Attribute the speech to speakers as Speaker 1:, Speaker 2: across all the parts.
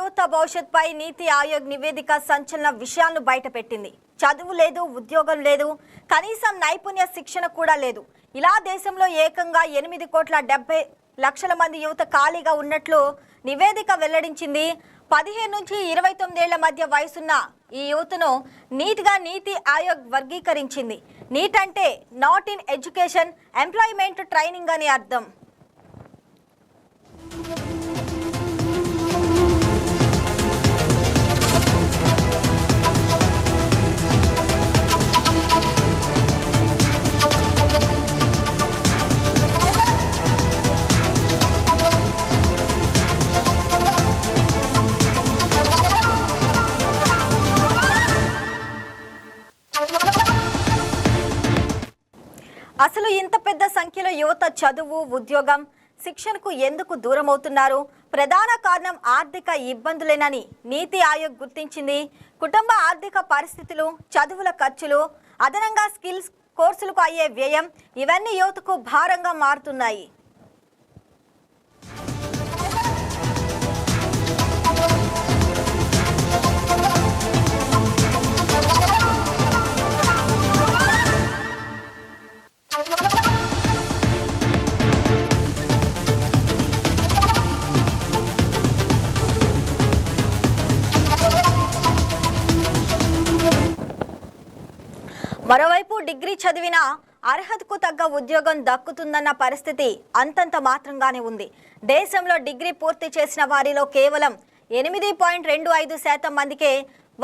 Speaker 1: యువత భవిష్యత్పై నీతి ఆయోగ్ నివేదిక సంచలన విషయాలను బయటపెట్టింది. చదువు లేదు, ఉద్యోగం లేదు, కనీసం నైపుణ్య శిక్షణ కూడా లేదు. ఇలా దేశంలో ఏకంగా 8,70,00,000 మంది యువత ఖాళీగా ఉన్నట్లు నివేదిక వెల్లడించింది. 15 నుంచి 29 ఏళ్ల మధ్య వయసున్న ఈ యువతను నీట్గా నీతి ఆయోగ్ వర్గీకరించింది. నీట్ అంటే not in education, employment, training అని అర్థం. అసలు ఇంత పెద్ద సంఖ్యలో యువత చదువు, ఉద్యోగం, శిక్షణకు ఎందుకు దూరమవుతున్నారు? ప్రధాన కారణం ఆర్థిక ఇబ్బందులేనని నీతి ఆయోగ్ గుర్తించింది. కుటుంబ ఆర్థిక పరిస్థితులు, చదువుల ఖర్చులు, అదనంగా స్కిల్స్ కోర్సులకు అయ్యే వ్యయం ఇవన్నీ యువతకు భారంగా మారుతున్నాయి. మరోవైపు డిగ్రీ చదివినా అర్హతకు తగ్గ ఉద్యోగం దక్కుతుందన్న పరిస్థితి అంతంత మాత్రంగానే ఉంది. దేశంలో డిగ్రీ పూర్తి చేసిన వారిలో కేవలం 8.25% మందికే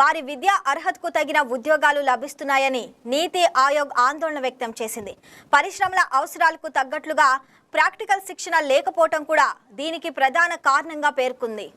Speaker 1: వారి విద్యా అర్హతకు తగిన ఉద్యోగాలు లభిస్తున్నాయని నీతి ఆయోగ్ ఆందోళన వ్యక్తం చేసింది. పరిశ్రమల అవసరాలకు తగ్గట్లుగా ప్రాక్టికల్ శిక్షణ లేకపోవడం కూడా దీనికి ప్రధాన కారణంగా పేర్కొంది.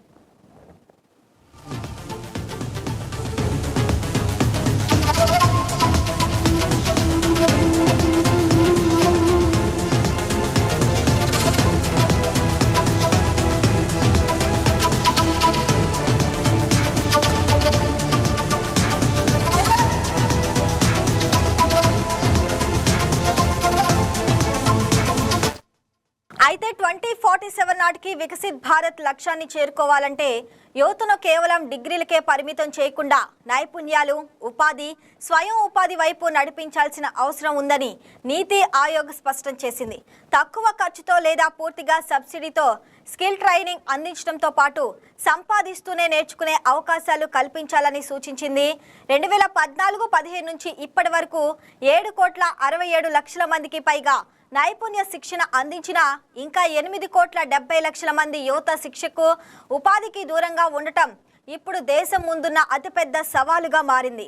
Speaker 1: అయితే 2047 నాటికి వికసిత్ భారత్ లక్ష్యాన్ని చేరుకోవాలంటే యువతను కేవలం డిగ్రీలకే పరిమితం చేయకుండా నైపుణ్యాలు, ఉపాధి, స్వయం ఉపాధి వైపు నడిపించాల్సిన అవసరం ఉందని నీతి ఆయోగ్ స్పష్టం చేసింది. తక్కువ ఖర్చుతో లేదా పూర్తిగా సబ్సిడీతో స్కిల్ ట్రైనింగ్ అందించడంతో పాటు సంపాదిస్తూనే నేర్చుకునే అవకాశాలు కల్పించాలని సూచించింది. 2014-15 నుంచి ఇప్పటి వరకు 7,67,00,000 మందికి పైగా నైపుణ్య శిక్షణ అందించిన ఇంకా 8,70,00,000 మంది యువత శిక్షకు, ఉపాధికి దూరంగా ఉండటం ఇప్పుడు దేశం ముందున్న అతిపెద్ద సవాలుగా మారింది.